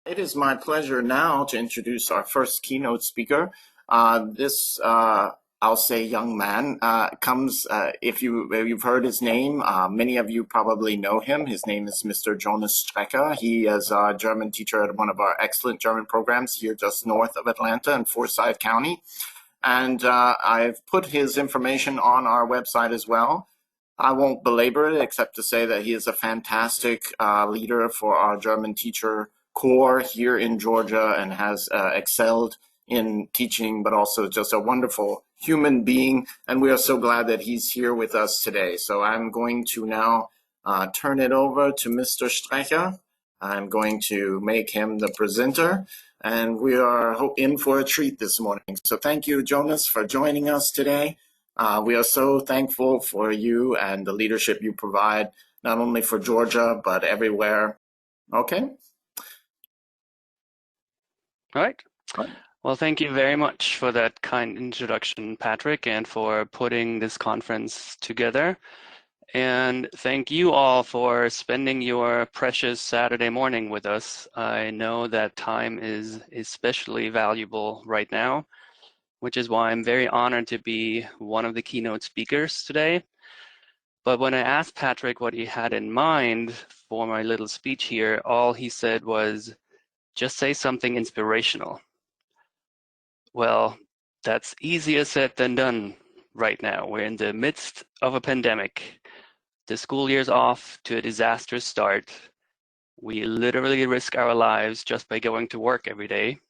It is my pleasure now to introduce our first keynote speaker. I'll say young man, if you've heard his name, many of you probably know him. His name is Mr. Jonas Strecker. He is a German teacher at one of our excellent German programs here just north of Atlanta in Forsyth County. And I've put his information on our website as well. I won't belabor it except to say that he is a fantastic leader for our German teacher corps here in Georgia and has excelled in teaching, but also just a wonderful human being. And we are so glad that he's here with us today. So I'm going to now turn it over to Mr. Strecker. I'm going to make him the presenter. And we are in for a treat this morning. So thank you, Jonas, for joining us today. We are so thankful for you and the leadership you provide, not only for Georgia, but everywhere. Okay? All right. Well, thank you very much for that kind introduction, Patrick, and for putting this conference together. And thank you all for spending your precious Saturday morning with us. I know that time is especially valuable right now, which is why I'm very honored to be one of the keynote speakers today. But when I asked Patrick what he had in mind for my little speech here, all he said was, just say something inspirational. Well, that's easier said than done right now. We're in the midst of a pandemic. The school year's off to a disastrous start. We literally risk our lives just by going to work every day.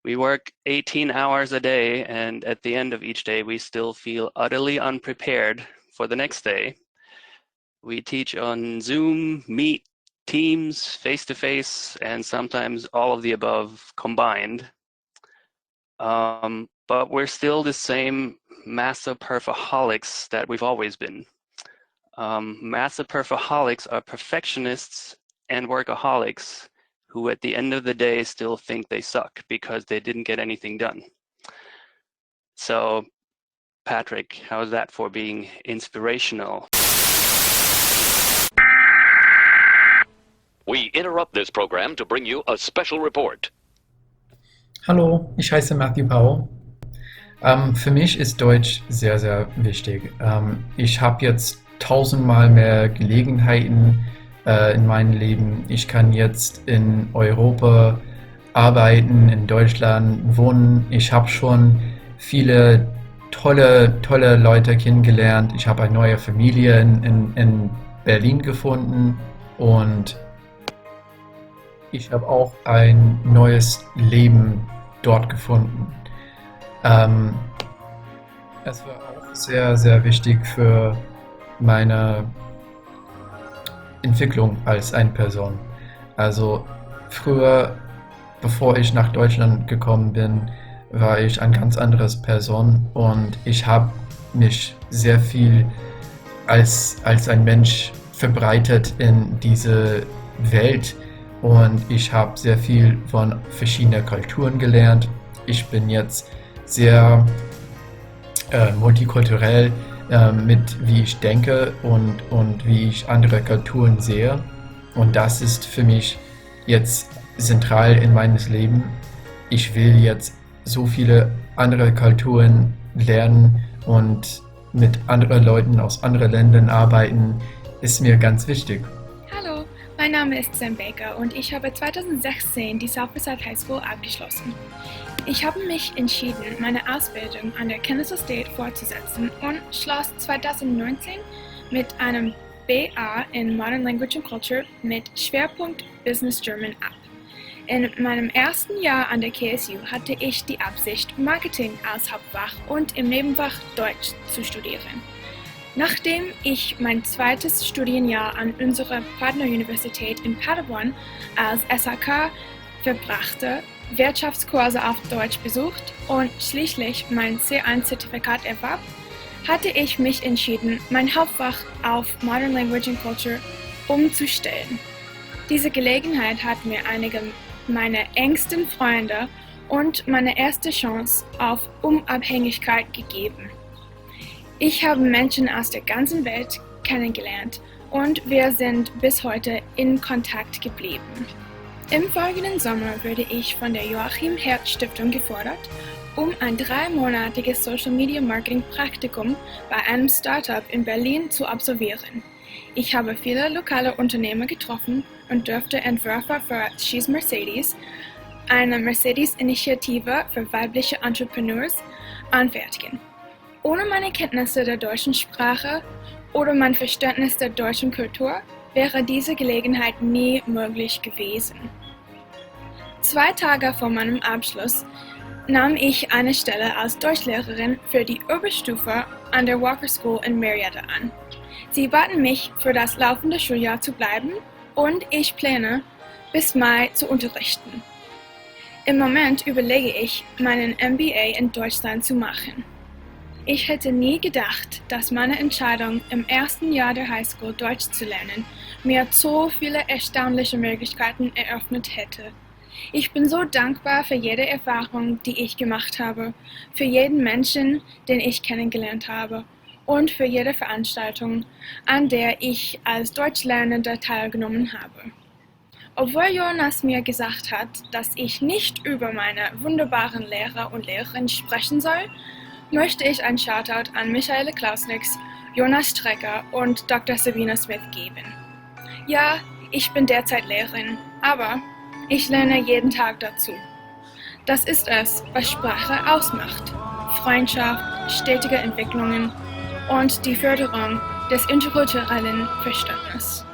We work 18 hours a day, and at the end of each day, we still feel utterly unprepared for the next day. We teach on Zoom, Meet, Teams, face-to-face, and sometimes all of the above combined. But we're still the same Masoperfaholics that we've always been. Masoperfaholics are perfectionists and workaholics who at the end of the day still think they suck because they didn't get anything done. So, Patrick, how's that for being inspirational? We interrupt this program to bring you a special report. Hallo, ich heiße Matthew Powell. Für mich ist Deutsch sehr, sehr wichtig. Ich habe jetzt 1000-mal mehr Gelegenheiten in meinem Leben. Ich kann jetzt in Europa arbeiten, in Deutschland wohnen. Ich habe schon viele tolle Leute kennengelernt. Ich habe eine neue Familie in Berlin gefunden und ich habe auch ein neues Leben dort gefunden. Es war auch sehr, sehr wichtig für meine Entwicklung als eine Person. Also früher, bevor ich nach Deutschland gekommen bin, war ich eine ganz andere Person und ich habe mich sehr viel als ein Mensch verbreitet in diese Welt. Und ich habe sehr viel von verschiedenen Kulturen gelernt. Ich bin jetzt sehr multikulturell mit wie ich denke und wie ich andere Kulturen sehe. Und das ist für mich jetzt zentral in meines Leben. Ich will jetzt so viele andere Kulturen lernen und mit anderen Leuten aus anderen Ländern arbeiten, ist mir ganz wichtig. Mein Name ist Sam Baker und ich habe 2016 die Southside High School abgeschlossen. Ich habe mich entschieden, meine Ausbildung an der Kansas State fortzusetzen und schloss 2019 mit einem BA in Modern Language and Culture mit Schwerpunkt Business German ab. In meinem ersten Jahr an der KSU hatte ich die Absicht, Marketing als Hauptfach und im Nebenfach Deutsch zu studieren. Nachdem ich mein zweites Studienjahr an unserer Partneruniversität in Paderborn als SAK verbrachte, Wirtschaftskurse auf Deutsch besucht und schließlich mein C1-Zertifikat erwarb, hatte ich mich entschieden, mein Hauptfach auf Modern Language and Culture umzustellen. Diese Gelegenheit hat mir einige meiner engsten Freunde und meine erste Chance auf Unabhängigkeit gegeben. Ich habe Menschen aus der ganzen Welt kennengelernt und wir sind bis heute in Kontakt geblieben. Im folgenden Sommer wurde ich von der Joachim-Herz-Stiftung gefordert, um ein 3-monatiges Social Media Marketing Praktikum bei einem Startup in Berlin zu absolvieren. Ich habe viele lokale Unternehmer getroffen und durfte Entwürfe für She's Mercedes, eine Mercedes-Initiative für weibliche Entrepreneurs, anfertigen. Ohne meine Kenntnisse der deutschen Sprache oder mein Verständnis der deutschen Kultur wäre diese Gelegenheit nie möglich gewesen. 2 Tage vor meinem Abschluss nahm ich eine Stelle als Deutschlehrerin für die Oberstufe an der Walker School in Marietta an. Sie baten mich, für das laufende Schuljahr zu bleiben und ich plane, bis Mai zu unterrichten. Im Moment überlege ich, meinen MBA in Deutschland zu machen. Ich hätte nie gedacht, dass meine Entscheidung, im ersten Jahr der Highschool Deutsch zu lernen, mir so viele erstaunliche Möglichkeiten eröffnet hätte. Ich bin so dankbar für jede Erfahrung, die ich gemacht habe, für jeden Menschen, den ich kennengelernt habe und für jede Veranstaltung, an der ich als Deutschlernender teilgenommen habe. Obwohl Jonas mir gesagt hat, dass ich nicht über meine wunderbaren Lehrer und Lehrerinnen sprechen soll, möchte ich ein Shoutout an Michaela Klausnix, Jonas Strecker und Dr. Sabina Smith geben. Ja, ich bin derzeit Lehrerin, aber ich lerne jeden Tag dazu. Das ist es, was Sprache ausmacht. Freundschaft, stetige Entwicklungen und die Förderung des interkulturellen Verständnisses.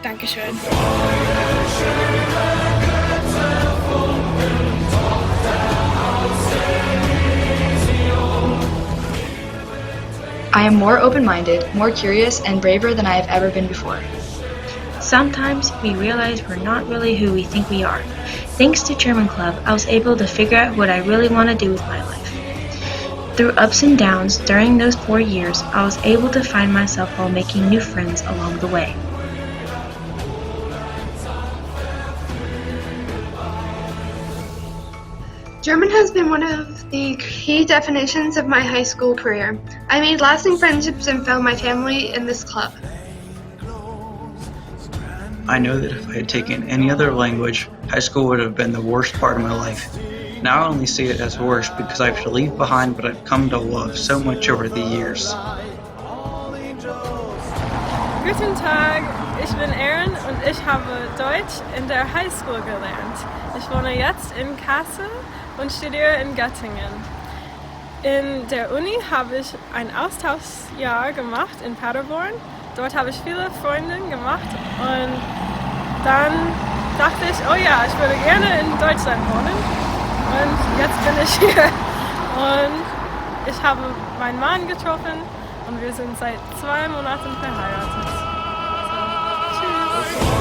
Dankeschön. I am more open-minded, more curious, and braver than I have ever been before. Sometimes we realize we're not really who we think we are. Thanks to German Club, I was able to figure out what I really want to do with my life. Through ups and downs during those 4 years, I was able to find myself while making new friends along the way. German has been one of the key definitions of my high school career. I made lasting friendships and found my family in this club. I know that if I had taken any other language, high school would have been the worst part of my life. Now I only see it as worse because I have to leave behind what I've come to love so much over the years. Guten Tag, ich bin Erin und ich habe Deutsch in der Highschool gelernt. Ich wohne jetzt in Kassel und studiere in Göttingen. In der Uni habe ich ein Austauschjahr gemacht in Paderborn. Dort habe ich viele Freundinnen gemacht und dann dachte ich, oh ja, ich würde gerne in Deutschland wohnen und jetzt bin ich hier und ich habe meinen Mann getroffen und wir sind seit 2 Monaten verheiratet. So, tschüss!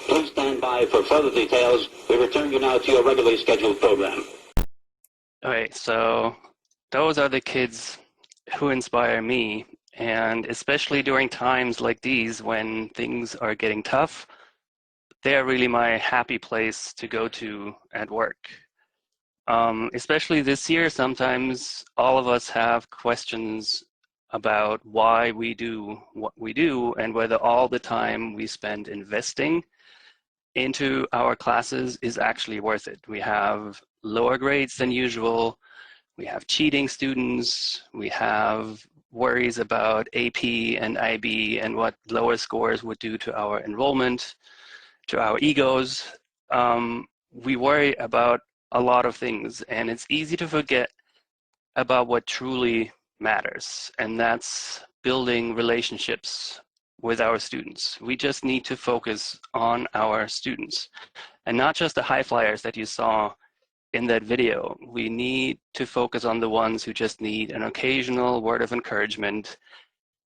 Please stand by for further details. We return you now to your regularly scheduled program. Okay, so those are the kids who inspire me, and especially during times like these when things are getting tough, they're really my happy place to go to at work. Especially this year, sometimes all of us have questions about why we do what we do and whether all the time we spend investing into our classes is actually worth it. We have lower grades than usual. We have cheating students. We have worries about AP and IB and what lower scores would do to our enrollment, to our egos. We worry about a lot of things, and it's easy to forget about what truly matters, and that's building relationships with our students. We just need to focus on our students and not just the high flyers that you saw in that video. We need to focus on the ones who just need an occasional word of encouragement,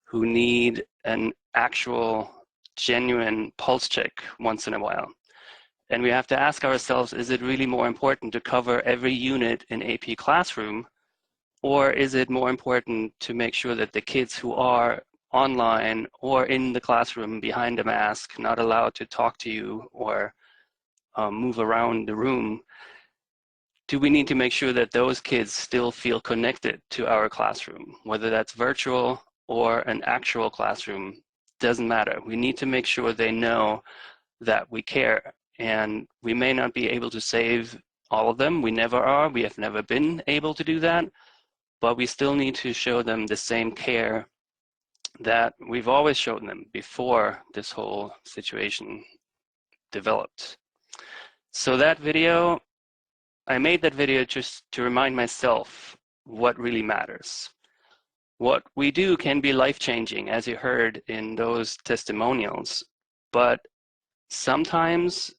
who need an actual, genuine pulse check once in a while. And we have to ask ourselves, is it really more important to cover every unit in AP Classroom, or is it more important to make sure that the kids who are online or in the classroom behind a mask, not allowed to talk to you or move around the room, do we need to make sure that those kids still feel connected to our classroom, whether that's virtual or an actual classroom? Doesn't matter. We need to make sure they know that we care, and we may not be able to save all of them. We never are. We have never been able to do that, but we still need to show them the same care that we've always shown them before this whole situation developed. So that video, I made that video just to remind myself what really matters. What we do can be life-changing, as you heard in those testimonials, but sometimes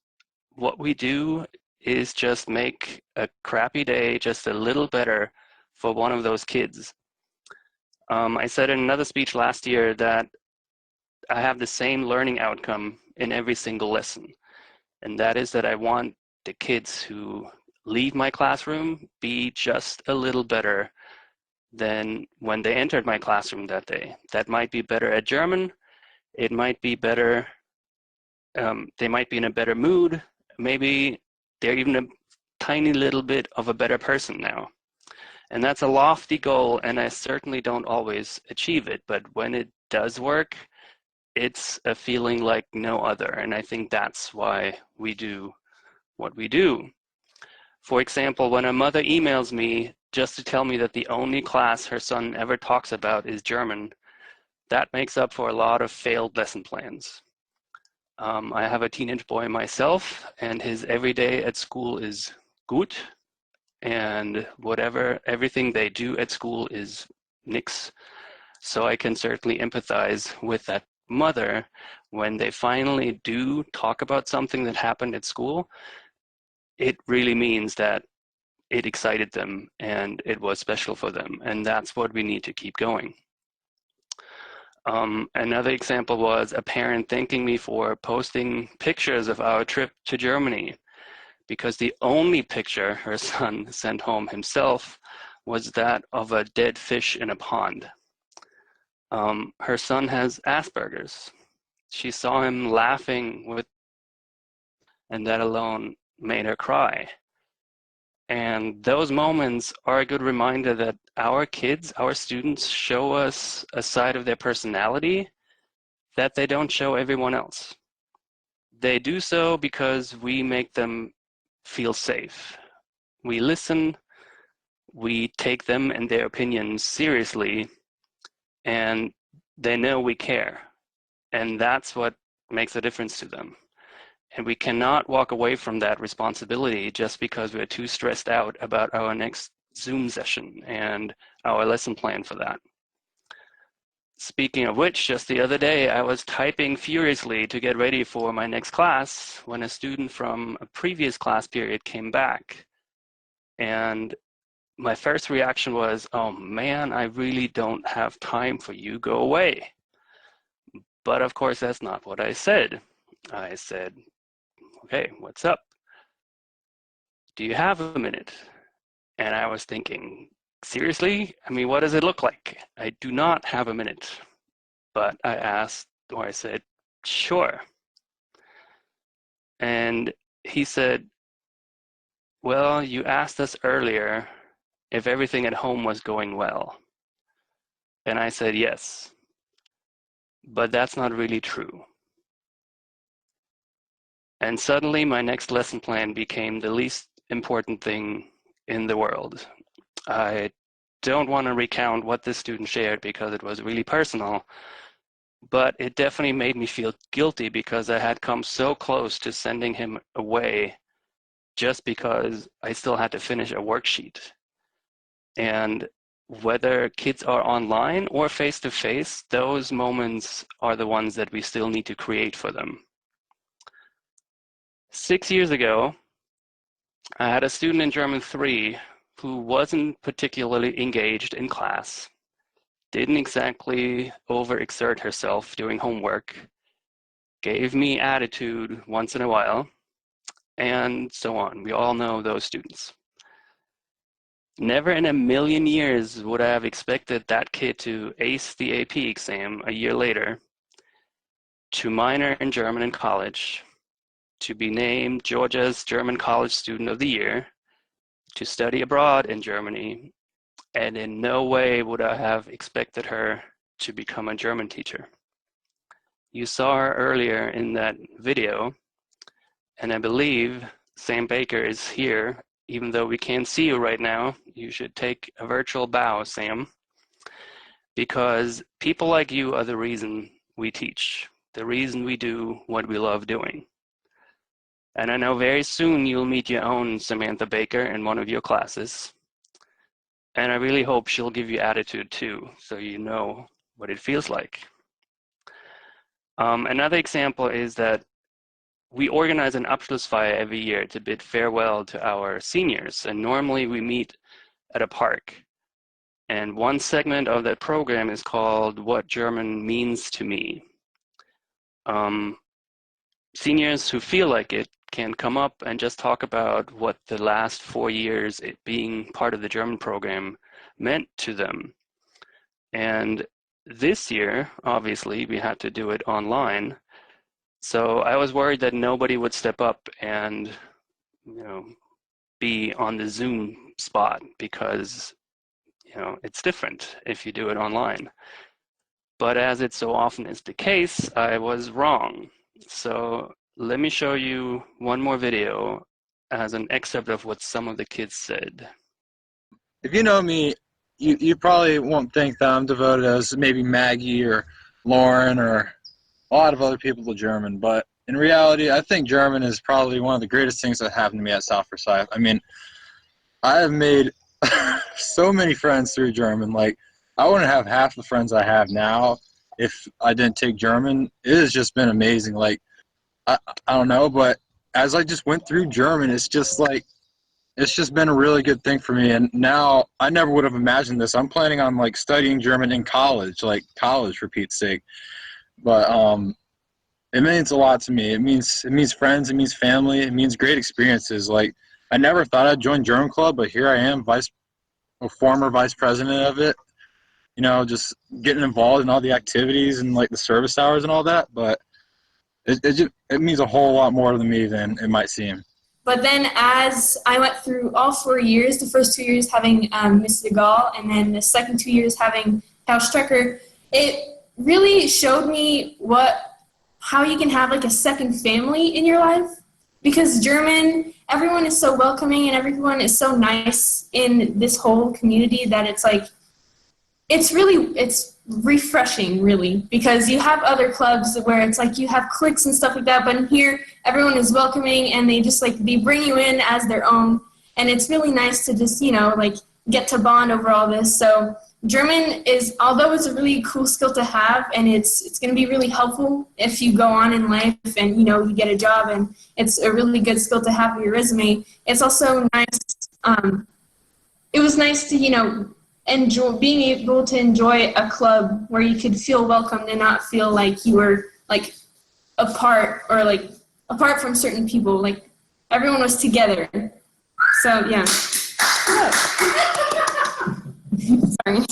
what we do is just make a crappy day just a little better for one of those kids. I said in another speech last year that I have the same learning outcome in every single lesson, and that is that I want the kids who leave my classroom be just a little better than when they entered my classroom that day. That might be better at German, it might be better, they might be in a better mood, maybe they're even a tiny little bit of a better person now. And that's a lofty goal, and I certainly don't always achieve it, but when it does work, it's a feeling like no other, and I think that's why we do what we do. For example, when a mother emails me just to tell me that the only class her son ever talks about is German, that makes up for a lot of failed lesson plans. I have a teenage boy myself, and his everyday at school is gut, and everything they do at school is nix. So I can certainly empathize with that mother when they finally do talk about something that happened at school. It really means that it excited them and it was special for them, and that's what we need to keep going. Another example was a parent thanking me for posting pictures of our trip to Germany, because the only picture her son sent home himself was that of a dead fish in a pond. Her son has Asperger's. She saw him laughing and that alone made her cry. And those moments are a good reminder that our kids, our students, show us a side of their personality that they don't show everyone else. They do so because we make them feel safe. We listen, we take them and their opinions seriously, and they know we care. And that's what makes a difference to them. And we cannot walk away from that responsibility just because we're too stressed out about our next Zoom session and our lesson plan for that. Speaking of which, just the other day, I was typing furiously to get ready for my next class when a student from a previous class period came back. And my first reaction was, oh man, I really don't have time for you, go away. But of course, that's not what I said. I said, okay, what's up? Do you have a minute? And I was thinking, seriously? I mean, what does it look like? I do not have a minute. But I said, sure. And he said, well, you asked us earlier if everything at home was going well. And I said, yes. But that's not really true. And suddenly my next lesson plan became the least important thing in the world. I don't want to recount what this student shared because it was really personal, but it definitely made me feel guilty because I had come so close to sending him away just because I still had to finish a worksheet. And whether kids are online or face-to-face, those moments are the ones that we still need to create for them. 6 years ago, I had a student in German 3 who wasn't particularly engaged in class, didn't exactly overexert herself doing homework, gave me attitude once in a while, and so on. We all know those students. Never in a million years would I have expected that kid to ace the AP exam a year later, to minor in German in college, to be named Georgia's German College Student of the Year, to study abroad in Germany, and in no way would I have expected her to become a German teacher. You saw her earlier in that video, and I believe Sam Baker is here. Even though we can't see you right now, you should take a virtual bow, Sam, because people like you are the reason we teach, the reason we do what we love doing. And I know very soon you'll meet your own Samantha Baker in one of your classes. And I really hope she'll give you attitude too, so you know what it feels like. Another example is that we organize an Abschlussfeier every year to bid farewell to our seniors, and normally we meet at a park. And one segment of that program is called What German Means to Me. Seniors who feel like it can come up and just talk about what the last 4 years it being part of the German program meant to them. And this year, obviously, we had to do it online. So I was worried that nobody would step up and, be on the Zoom spot because, it's different if you do it online. But as it so often is the case, I was wrong. So let me show you one more video as an excerpt of what some of the kids said. If you know me, you probably won't think that I'm devoted as maybe Maggie or Lauren or a lot of other people to German, but in reality, I think German is probably one of the greatest things that happened to me at South Forsyth. I mean, I have made so many friends through German. Like, I wouldn't have half the friends I have now if I didn't take German. It has just been amazing. Like, I don't know, but as I just went through German, it's just been a really good thing for me. And now I never would have imagined this. I'm planning on like studying German in college, for Pete's sake. But it means a lot to me. It means friends, it means family, it means great experiences. Like, I never thought I'd join German Club, but here I am, a former vice president of it. Just getting involved in all the activities and like the service hours and all that. But it means a whole lot more to me than it might seem. But then as I went through all 4 years, the first 2 years having Ms. de Gaulle, and then the second 2 years having Jonas Strecker, it really showed me how you can have like a second family in your life. Because German, everyone is so welcoming and everyone is so nice in this whole community that it's like, it's refreshing, really, because you have other clubs where it's like you have cliques and stuff like that, but in here, everyone is welcoming and they bring you in as their own, and it's really nice to just, get to bond over all this. So German is, although it's a really cool skill to have, and it's going to be really helpful if you go on in life and, you get a job, and it's a really good skill to have on your resume. It's also nice, it was nice to, being able to enjoy a club where you could feel welcomed and not feel like you were like apart from certain people. Like, everyone was together. So yeah. Sorry.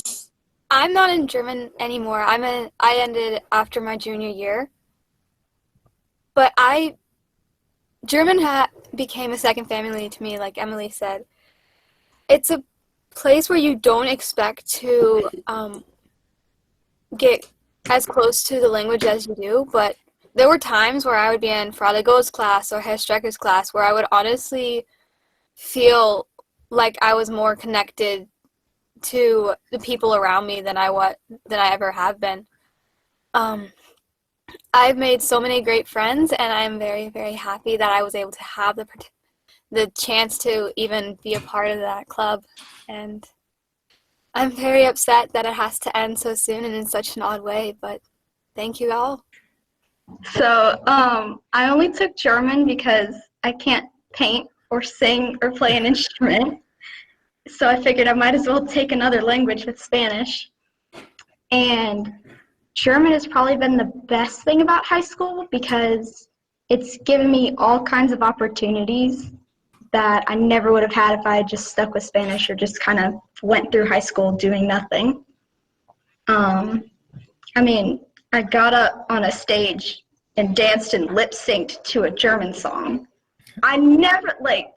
I'm not in German anymore. I ended after my junior year. But German became a second family to me, like Emily said. It's a place where you don't expect to get as close to the language as you do, but there were times where I would be in Frau Go's class or Herr Strecker's class where I would honestly feel like I was more connected to the people around me than I ever have been. I've made so many great friends, and I'm very, very happy that I was able to have the chance to even be a part of that club. And I'm very upset that it has to end so soon and in such an odd way, but thank you all. So I only took German because I can't paint or sing or play an instrument. So I figured I might as well take another language with Spanish. And German has probably been the best thing about high school because it's given me all kinds of opportunities that I never would have had if I had just stuck with Spanish or just kind of went through high school doing nothing. I mean, I got up on a stage and danced and lip synced to a German song. I never, like,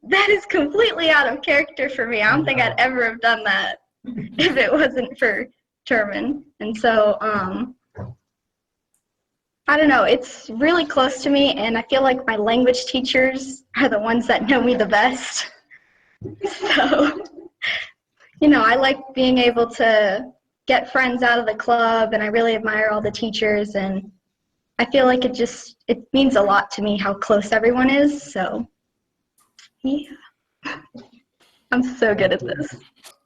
that is completely out of character for me. I don't think I'd ever have done that if it wasn't for German. And so, I don't know, it's really close to me, and I feel like my language teachers are the ones that know me the best. So, you know, I like being able to get friends out of the club, and I really admire all the teachers, and I feel like it means a lot to me how close everyone is, so yeah. I'm so good at this.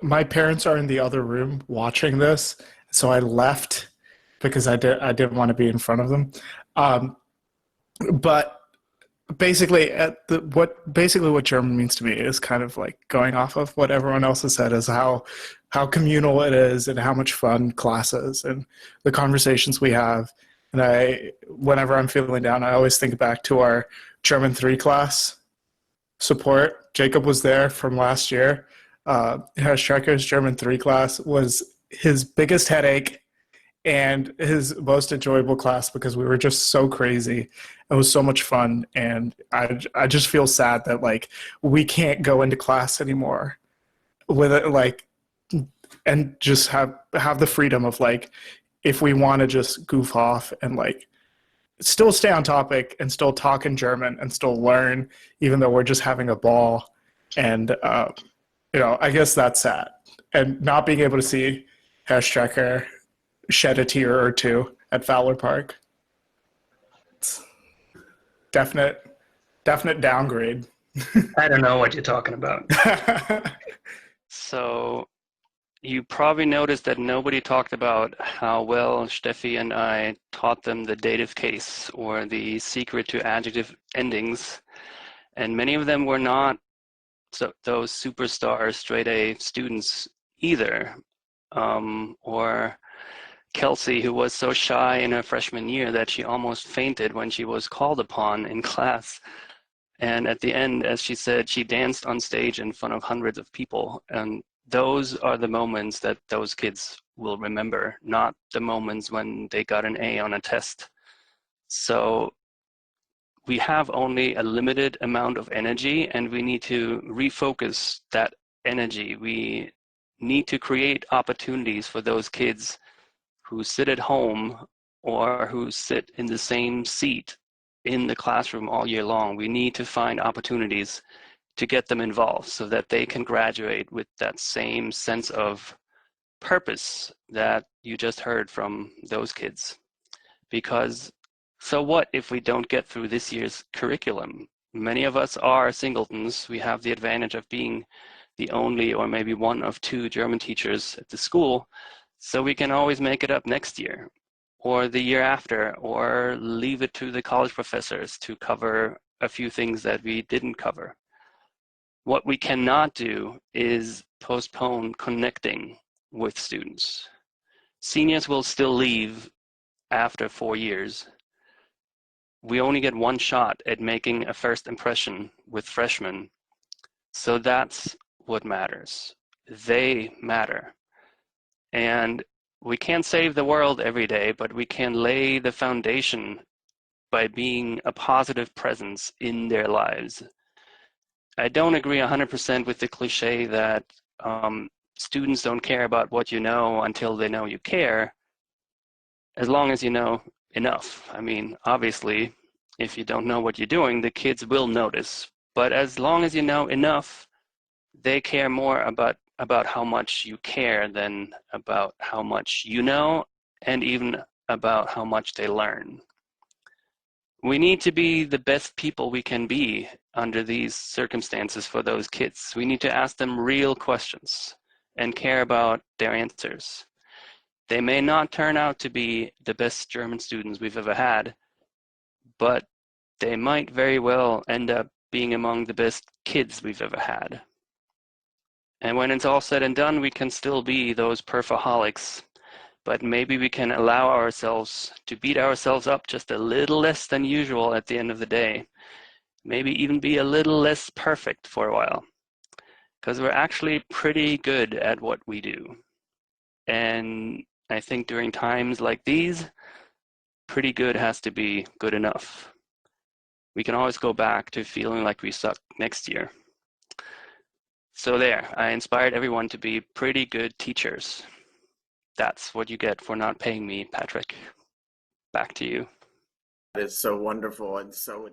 My parents are in the other room watching this, so I left because I didn't want to be in front of them. But basically, what German means to me is kind of like going off of what everyone else has said, is how communal it is and how much fun class is and the conversations we have. And whenever I'm feeling down, I always think back to our German 3 class support. Jacob was there from last year. Herr Strecker's German 3 class was his biggest headache and his most enjoyable class because we were just so crazy. It was so much fun, and I just feel sad that like we can't go into class anymore with it, like, and just have the freedom of like, if we want to just goof off and like still stay on topic and still talk in German and still learn, even though we're just having a ball. And you know, I guess that's sad, and not being able to see Herr Strecker shed a tear or two at Fowler Park. It's definite downgrade. I don't know what you're talking about. So you probably noticed that nobody talked about how well Steffi and I taught them the dative case or the secret to adjective endings. And many of them were not those superstar straight A students either. Or Kelsey, who was so shy in her freshman year that she almost fainted when she was called upon in class. And at the end, as she said, she danced on stage in front of hundreds of people. And those are the moments that those kids will remember, not the moments when they got an A on a test. So we have only a limited amount of energy, and we need to refocus that energy. We need to create opportunities for those kids who sit at home or who sit in the same seat in the classroom all year long. We need to find opportunities to get them involved so that they can graduate with that same sense of purpose that you just heard from those kids. Because so what if we don't get through this year's curriculum? Many of us are singletons. We have the advantage of being the only or maybe one of 2 German teachers at the school, so we can always make it up next year or the year after, or leave it to the college professors to cover a few things that we didn't cover. What we cannot do is postpone connecting with students. Seniors will still leave after 4 years. We only get one shot at making a first impression with freshmen. So that's what matters. They matter. And we can't save the world every day, but we can lay the foundation by being a positive presence in their lives. I don't agree 100% with the cliche that students don't care about what you know until they know you care, as long as you know enough. I mean, obviously, if you don't know what you're doing, the kids will notice. But as long as you know enough, they care more about how much you care than about how much you know, and even about how much they learn. We need to be the best people we can be under these circumstances for those kids. We need to ask them real questions and care about their answers. They may not turn out to be the best German students we've ever had, but they might very well end up being among the best kids we've ever had. And when it's all said and done, we can still be those perfaholics, but maybe we can allow ourselves to beat ourselves up just a little less than usual at the end of the day. maybe even be a little less perfect for a while, because we're actually pretty good at what we do. And I think during times like these, pretty good has to be good enough. We can always go back to feeling like we suck next year. So there, I inspired everyone to be pretty good teachers. That's what you get for not paying me, Patrick. Back to you. That is so wonderful and so